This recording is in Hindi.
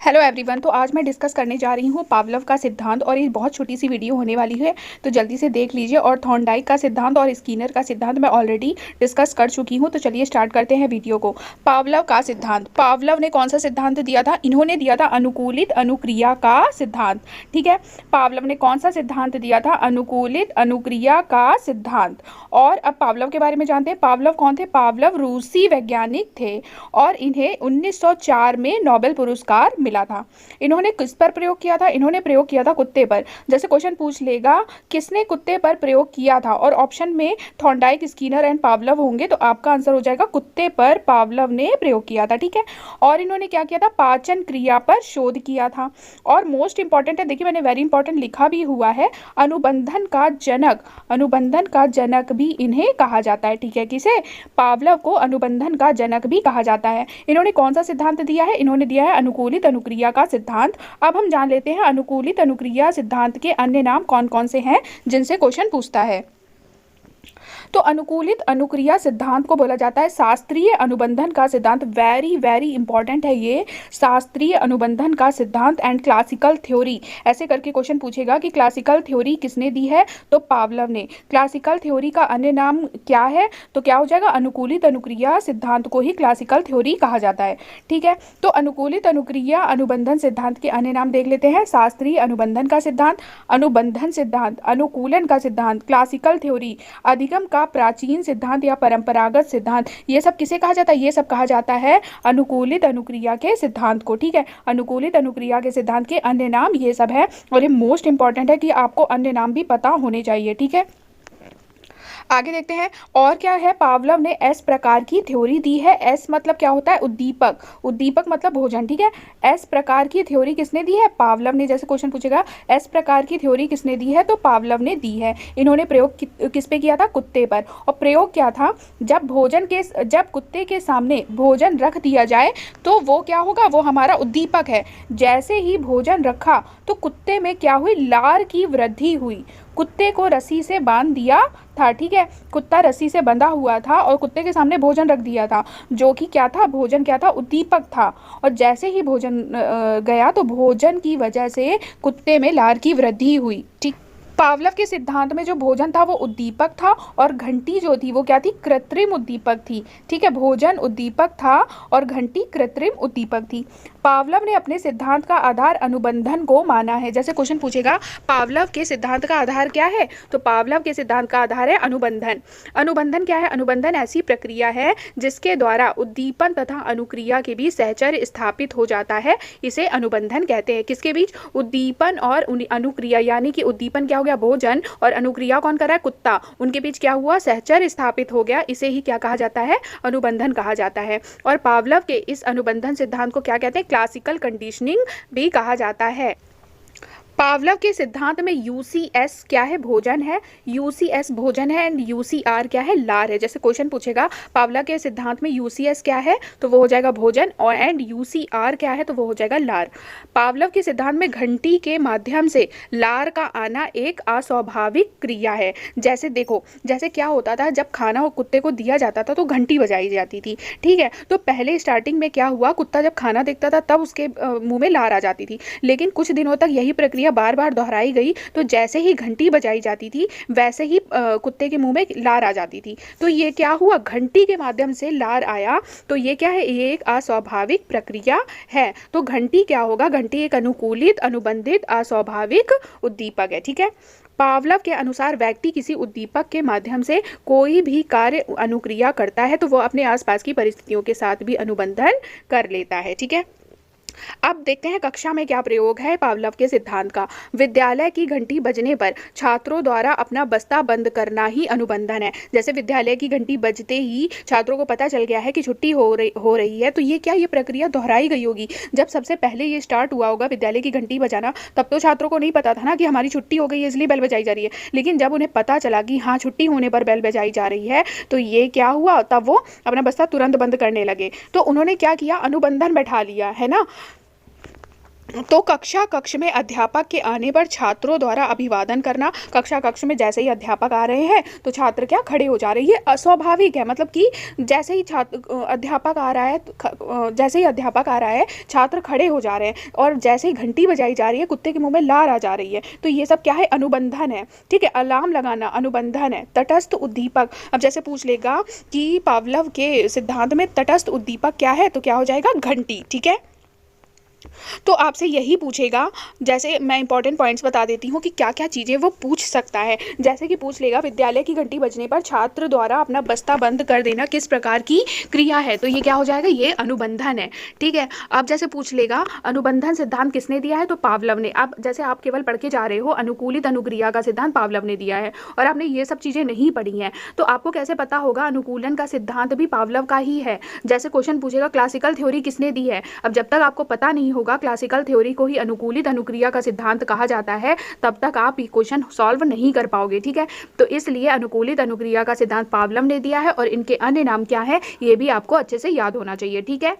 Hello everyone. तो आज मैं डिस्कस करने जा रही हूँ पावलव का सिद्धांत और ये बहुत छोटी सी वीडियो होने वाली है, तो जल्दी से देख लीजिए। और थॉर्नडाइक का सिद्धांत और स्किनर का सिद्धांत मैं ऑलरेडी डिस्कस कर चुकी हूँ। तो चलिए स्टार्ट करते हैं वीडियो को। पावलव का सिद्धांत, पावलव ने कौन सा सिद्धांत दिया था? इन्होंने दिया था अनुकूलित अनुक्रिया का सिद्धांत। ठीक है, पावलव ने कौन सा सिद्धांत दिया था? अनुकूलित अनुक्रिया का सिद्धांत। और अब पावलव के बारे में जानते हैं। पावलव कौन थे? पावलव रूसी वैज्ञानिक थे और इन्हें 1904 में नोबेल पुरस्कार मिला था। इन्होंने किस पर प्रयोग किया था? इन्होंने प्रयोग किया था कुत्ते पर। जैसे क्वेश्चन पूछ लेगा किसने कुत्ते पर प्रयोग किया था, और ऑप्शन में थॉर्नडाइक, स्किनर एंड पावलव होंगे, तो आपका आंसर हो जाएगा कुत्ते पर पावलव ने प्रयोग किया था। ठीक है, और इन्होंने क्या किया था? पाचन क्रिया पर शोध किया था। और मोस्ट इंपॉर्टेंट है, देखिए मैंने वेरी इंपॉर्टेंट लिखा भी हुआ है, अनुबंधन का जनक, अनुबंधन का जनक भी इन्हें कहा जाता है। ठीक है, किसे? पावलव को अनुबंधन का जनक भी कहा जाता है। इन्होंने कौन सा सिद्धांत दिया है? इन्होंने दिया है अनुकूलित अनुक्रिया का सिद्धांत। अब हम जान लेते हैं अनुकूलित अनुक्रिया सिद्धांत के अन्य नाम कौन कौन से हैं जिनसे क्वेश्चन पूछता है। तो अनुकूलित अनुक्रिया सिद्धांत को बोला जाता है शास्त्रीय अनुबंधन का सिद्धांत। वेरी वेरी इंपॉर्टेंट है ये, शास्त्रीय अनुबंधन का सिद्धांत एंड क्लासिकल थ्योरी। ऐसे करके क्वेश्चन पूछेगा कि क्लासिकल थ्योरी किसने दी है? तो पावलव ने। क्लासिकल थ्योरी का अन्य नाम क्या है? तो क्या हो जाएगा? अनुकूलित अनुक्रिया सिद्धांत को ही क्लासिकल थ्योरी कहा जाता है। ठीक है, तो अनुकूलित अनुक्रिया अनुबंधन सिद्धांत के अन्य नाम देख लेते हैं। शास्त्रीय अनुबंधन का सिद्धांत, अनुबंधन सिद्धांत, अनुकूलन का सिद्धांत, क्लासिकल थ्योरी, अधिगम का प्राचीन सिद्धांत या परंपरागत सिद्धांत। ये सब किसे कहा जाता है? ये सब कहा जाता है अनुकूलित अनुक्रिया के सिद्धांत को। ठीक है, अनुकूलित अनुक्रिया के सिद्धांत के अन्य नाम ये सब है, और ये मोस्ट इंपॉर्टेंट है कि आपको अन्य नाम भी पता होने चाहिए। ठीक है, आगे देखते हैं और क्या है। पावलव ने एस प्रकार की थ्योरी दी है। एस मतलब क्या होता है? उद्दीपक। उद्दीपक मतलब भोजन। ठीक है, एस प्रकार की थ्योरी किसने दी है? पावलव ने। जैसे क्वेश्चन पूछेगा एस प्रकार की थ्योरी किसने दी है, तो पावलव ने दी है। इन्होंने प्रयोग किस पे किया था? कुत्ते पर। और प्रयोग क्या था? जब कुत्ते के सामने भोजन रख दिया जाए तो वो क्या होगा? वो हमारा उद्दीपक है। जैसे ही भोजन रखा तो कुत्ते में क्या हुई? लार की वृद्धि हुई। कुत्ते को रस्सी से बांध दिया था। ठीक है, कुत्ता रस्सी से बंधा हुआ था और कुत्ते के सामने भोजन रख दिया था, जो कि क्या था? भोजन क्या था? उद्दीपक था। और जैसे ही भोजन गया तो भोजन की वजह से कुत्ते में लार की वृद्धि हुई। ठीक, पावलव के सिद्धांत में जो भोजन था वो उद्दीपक था, और घंटी जो थी वो क्या थी? कृत्रिम उद्दीपक थी। ठीक है, भोजन उद्दीपक था और घंटी कृत्रिम उद्दीपक थी। पावलव ने अपने सिद्धांत का आधार अनुबंधन को माना है। जैसे क्वेश्चन पूछेगा पावलव के सिद्धांत का आधार क्या है, तो पावलव के सिद्धांत का आधार है अनुबंधन। अनुबंधन क्या है? अनुबंधन ऐसी प्रक्रिया है जिसके द्वारा उद्दीपन तथा अनुक्रिया के बीच सहचर्य स्थापित हो जाता है, इसे अनुबंधन कहते हैं। किसके बीच? उद्दीपन और अनुक्रिया, यानी कि उद्दीपन क्या हो गया? भोजन, और अनुक्रिया कौन कर रहा है? कुत्ता। उनके बीच क्या हुआ? सहचर्य स्थापित हो गया, इसे ही क्या कहा जाता है? अनुबंधन कहा जाता है। और पावलव के इस अनुबंधन सिद्धांत को क्या कहते हैं? क्लासिकल कंडीशनिंग भी कहा जाता है। पावलव के सिद्धांत में यूसीएस क्या है? भोजन है। यूसीएस भोजन है एंड यूसीआर क्या है? लार है। जैसे क्वेश्चन पूछेगा पावलव के सिद्धांत में यूसीएस क्या है, तो वो हो जाएगा भोजन, और एंड यूसीआर क्या है, तो वो हो जाएगा लार। पावलव के सिद्धांत में घंटी के माध्यम से लार का आना एक अस्वाभाविक क्रिया है। जैसे देखो, जैसे क्या होता था, जब खाना कुत्ते को दिया जाता था तो घंटी बजाई जाती थी। ठीक है, तो पहले स्टार्टिंग में क्या हुआ? कुत्ता जब खाना देखता था तब उसके मुंह में लार आ जाती थी, लेकिन कुछ दिनों तक यही प्रक्रिया बार बार दोहराई गई, तो जैसे ही घंटी बजाई जाती थी वैसे ही कुत्ते के मुंह में लार आ जाती थी। तो ये क्या हुआ? घंटी के माध्यम से लार आया, तो ये क्या है? ये एक अस्वाभाविक प्रक्रिया है। तो घंटी क्या होगा? घंटी एक अनुकूलित अनुबंधित अस्वाभाविक उद्दीपक है। ठीक है, पावलव के अनुसार व्यक्ति किसी उद्दीपक के माध्यम से कोई भी कार्य अनुक्रिया करता है तो वो अपने आसपास की परिस्थितियों के साथ भी अनुबंधन कर लेता है। ठीक है, अब देखते हैं कक्षा में क्या प्रयोग है पावलव के सिद्धांत का। विद्यालय की घंटी बजने पर छात्रों द्वारा अपना बस्ता बंद करना ही अनुबंधन है। जैसे विद्यालय की घंटी बजते ही छात्रों को पता चल गया है कि छुट्टी हो रही है, तो ये क्या? ये प्रक्रिया दोहराई गई होगी। जब सबसे पहले ये स्टार्ट हुआ होगा विद्यालय की घंटी बजाना, तब तो छात्रों को नहीं पता था ना कि हमारी छुट्टी हो गई है इसलिए बेल बजाई जा रही है। लेकिन जब उन्हें पता चला कि हाँ छुट्टी होने पर बेल बजाई जा रही है, तो ये क्या हुआ? तब वो अपना बस्ता तुरंत बंद करने लगे। तो उन्होंने क्या किया? अनुबंधन बैठा लिया है ना। तो कक्ष में अध्यापक के आने पर छात्रों द्वारा अभिवादन करना। कक्ष में जैसे ही अध्यापक आ रहे हैं तो छात्र क्या खड़े हो जा रहे हैं, ये अस्वाभाविक है। मतलब कि जैसे ही अध्यापक आ रहा है छात्र खड़े हो जा रहे हैं, और जैसे ही घंटी बजाई जा रही है कुत्ते के मुंह में लार आ जा रही है। तो ये सब क्या है, अनुबंधन है। ठीक है, अलार्म लगाना अनुबंधन है। तटस्थ उद्दीपक, अब जैसे पूछ लेगा कि पावलव के सिद्धांत में तटस्थ उद्दीपक क्या है, तो क्या हो जाएगा, घंटी। ठीक है, तो आपसे यही पूछेगा। जैसे मैं इंपॉर्टेंट पॉइंट्स बता देती हूँ कि क्या क्या चीज़ें वो पूछ सकता है। जैसे कि पूछ लेगा विद्यालय की घंटी बजने पर छात्र द्वारा अपना बस्ता बंद कर देना किस प्रकार की क्रिया है, तो ये क्या हो जाएगा, ये अनुबंधन है। ठीक है, अब जैसे पूछ लेगा अनुबंधन सिद्धांत किसने दिया है, तो पावलव ने। अब जैसे आप केवल पढ़ के जा रहे हो, अनुकूलित अनुक्रिया का सिद्धांत पावलव ने दिया है और आपने ये सब चीज़ें नहीं पढ़ी हैं, तो आपको कैसे पता होगा अनुकूलन का सिद्धांत भी पावलव का ही है। जैसे क्वेश्चन पूछेगा क्लासिकल थ्योरी किसने दी है, अब जब तक आपको पता नहीं होगा क्लासिकल थ्योरी को ही अनुकूलित अनुक्रिया का सिद्धांत कहा जाता है, तब तक आप ये क्वेश्चन सॉल्व नहीं कर पाओगे। ठीक है, तो इसलिए अनुकूलित अनुक्रिया का सिद्धांत पावलव ने दिया है और इनके अन्य नाम क्या है ये भी आपको अच्छे से याद होना चाहिए। ठीक है।